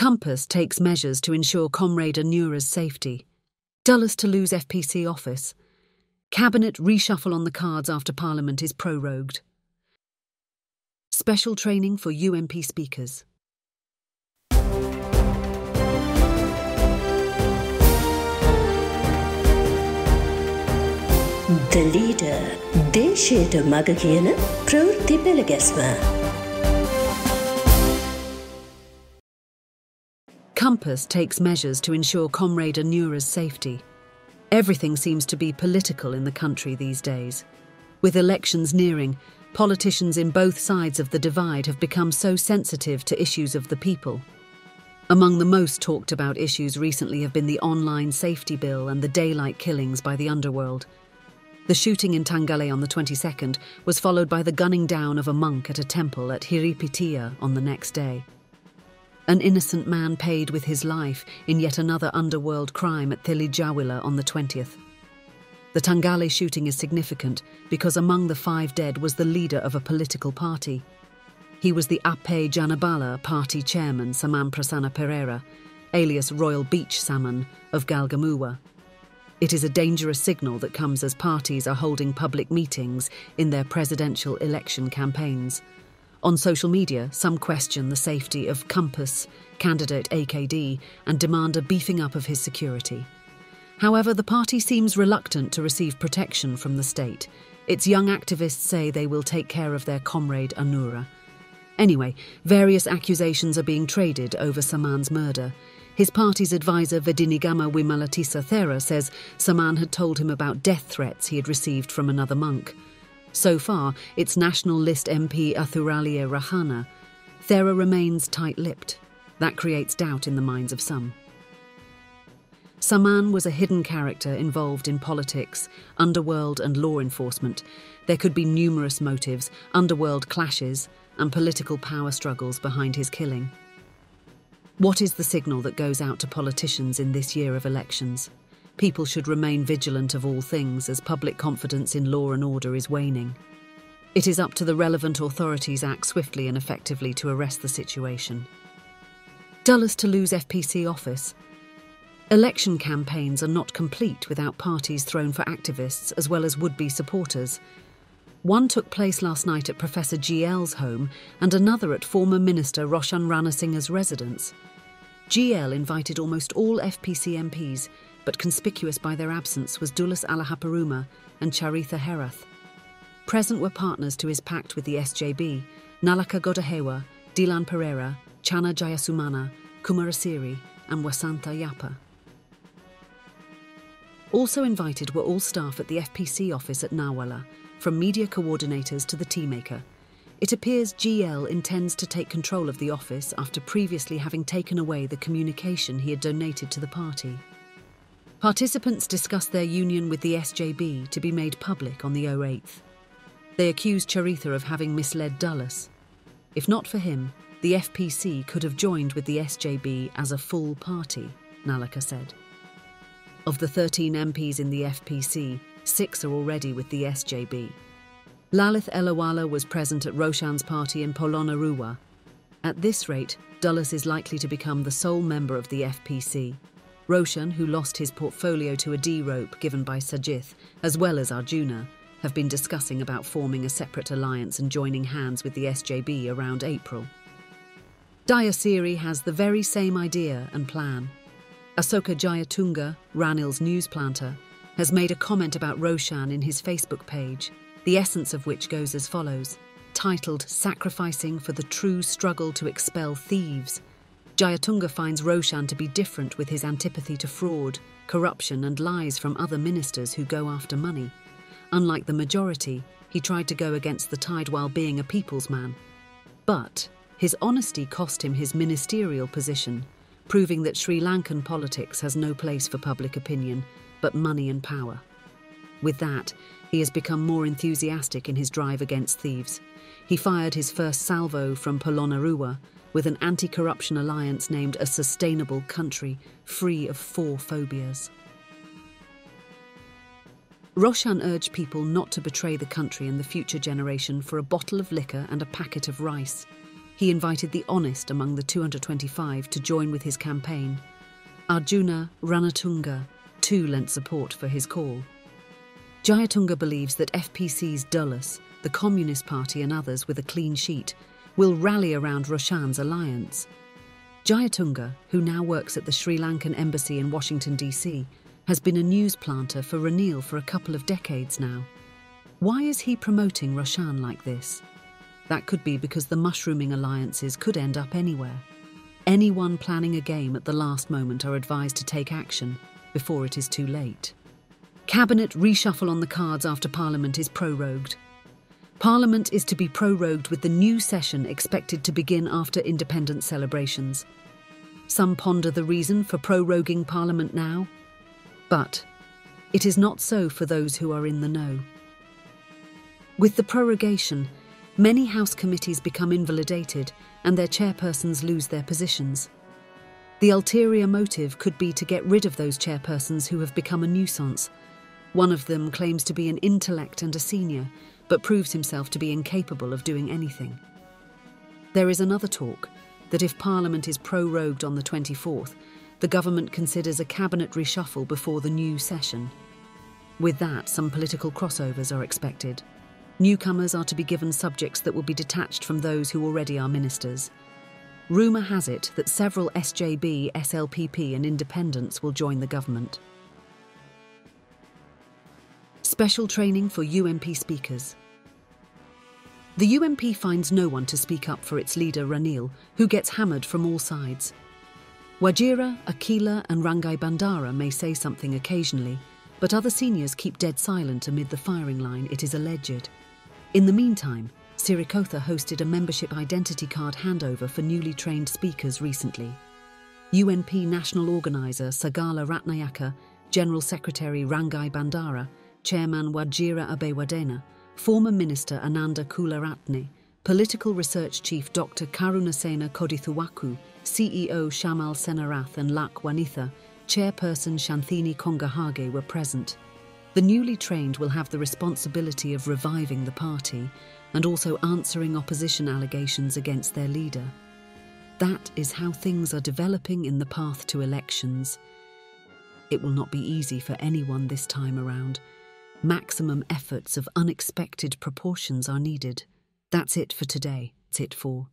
Compass takes measures to ensure comrade Anura's safety. Dullas to lose FPC office. Cabinet reshuffle on the cards after Parliament is prorogued. Special training for UMP speakers. The leader, දේශයට මග කියන ප්‍රවෘත්ති පෙළගැස්ම. Compass takes measures to ensure comrade Anura's safety. Everything seems to be political in the country these days. With elections nearing, politicians in both sides of the divide have become so sensitive to issues of the people. Among the most talked about issues recently have been the online safety bill and the daylight killings by the underworld. The shooting in Tangale on the 22nd was followed by the gunning down of a monk at a temple at Hiripitia on the next day. An innocent man paid with his life in yet another underworld crime at Thilijawila on the 20th. The Tangale shooting is significant because among the 5 dead was the leader of a political party. He was the Ape Janabala party chairman Saman Prasanna Pereira, alias Royal Beach Salmon of Galgamuwa. It is a dangerous signal that comes as parties are holding public meetings in their presidential election campaigns. On social media, some question the safety of Compass, candidate AKD, and demand a beefing up of his security. However, the party seems reluctant to receive protection from the state. Its young activists say they will take care of their comrade Anura. Anyway, various accusations are being traded over Saman's murder. His party's advisor Vedinigama Wimalatisa Thera says Saman had told him about death threats he had received from another monk. So far, its National List MP Athuralia Rahana. Thera remains tight-lipped. That creates doubt in the minds of some. Saman was a hidden character involved in politics, underworld and law enforcement. There could be numerous motives, underworld clashes, and political power struggles behind his killing. What is the signal that goes out to politicians in this year of elections? People should remain vigilant of all things as public confidence in law and order is waning. It is up to the relevant authorities to act swiftly and effectively to arrest the situation. Dullas to lose FPC office. Election campaigns are not complete without parties thrown for activists as well as would-be supporters. One took place last night at Professor GL's home and another at former Minister Roshan Ranasinghe's residence. GL invited almost all FPC MPs, but conspicuous by their absence was Dullas Alahaparuma and Charitha Herath. Present were partners to his pact with the SJB, Nalaka Godahewa, Dilan Pereira, Chana Jayasumana, Kumarasiri and Wasantha Yapa. Also invited were all staff at the FPC office at Nawala, from media coordinators to the tea maker. It appears GL intends to take control of the office after previously having taken away the communication he had donated to the party. Participants discussed their union with the SJB to be made public on the 08th. They accused Charitha of having misled Dullas. If not for him, the FPC could have joined with the SJB as a full party, Nalaka said. Of the 13 MPs in the FPC, 6 are already with the SJB. Lalith Elawala was present at Roshan's party in Polonnaruwa. At this rate, Dullas is likely to become the sole member of the FPC. Roshan, who lost his portfolio to a D-rope given by Sajith, as well as Arjuna, have been discussing about forming a separate alliance and joining hands with the SJB around April. Dayasiri has the very same idea and plan. Asoka Jayatunga, Ranil's news planter, has made a comment about Roshan in his Facebook page, the essence of which goes as follows, titled Sacrificing for the True Struggle to Expel Thieves. Jayatunga finds Roshan to be different with his antipathy to fraud, corruption and lies from other ministers who go after money. Unlike the majority, he tried to go against the tide while being a people's man. But his honesty cost him his ministerial position, proving that Sri Lankan politics has no place for public opinion, but money and power. With that, he has become more enthusiastic in his drive against thieves. He fired his first salvo from Polonnaruwa with an anti-corruption alliance named A Sustainable Country, free of 4 phobias. Roshan urged people not to betray the country and the future generation for a bottle of liquor and a packet of rice. he invited the honest among the 225 to join with his campaign. Arjuna Ranatunga too lent support for his call. Jayatunga believes that FPC's Dullas, the Communist Party and others with a clean sheet, will rally around Roshan's alliance. Jayatunga, who now works at the Sri Lankan embassy in Washington, D.C., has been a news planter for Ranil for a couple of decades now. Why is he promoting Roshan like this? That could be because the mushrooming alliances could end up anywhere. Anyone planning a game at the last moment are advised to take action before it is too late. Cabinet reshuffle on the cards after Parliament is prorogued. Parliament is to be prorogued with the new session expected to begin after independence celebrations. Some ponder the reason for proroguing Parliament now. But it is not so for those who are in the know. With the prorogation, many House committees become invalidated and their chairpersons lose their positions. The ulterior motive could be to get rid of those chairpersons who have become a nuisance. One of them claims to be an intellect and a senior, but proves himself to be incapable of doing anything. There is another talk that if Parliament is prorogued on the 24th, the government considers a cabinet reshuffle before the new session. With that, some political crossovers are expected. Newcomers are to be given subjects that will be detached from those who already are ministers. Rumour has it that several SJB, SLPP and independents will join the government. Special training for UMP speakers. The UMP finds no one to speak up for its leader Ranil, who gets hammered from all sides. Wajira, Akila and Rangai Bandara may say something occasionally, but other seniors keep dead silent amid the firing line, it is alleged. In the meantime, Sirikotha hosted a membership identity card handover for newly trained speakers recently. UNP National Organiser Sagala Ratnayaka, General Secretary Rangai Bandara, Chairman Wajira Abewadena, former Minister Ananda Kularatne, Political Research Chief Dr. Karunasena Kodithuwaku, CEO Shamal Senarath and Lak Wanitha, Chairperson Shanthini Kongahage were present. The newly trained will have the responsibility of reviving the party and also answering opposition allegations against their leader. That is how things are developing in the path to elections. It will not be easy for anyone this time around. Maximum efforts of unexpected proportions are needed. That's it for today. It's it for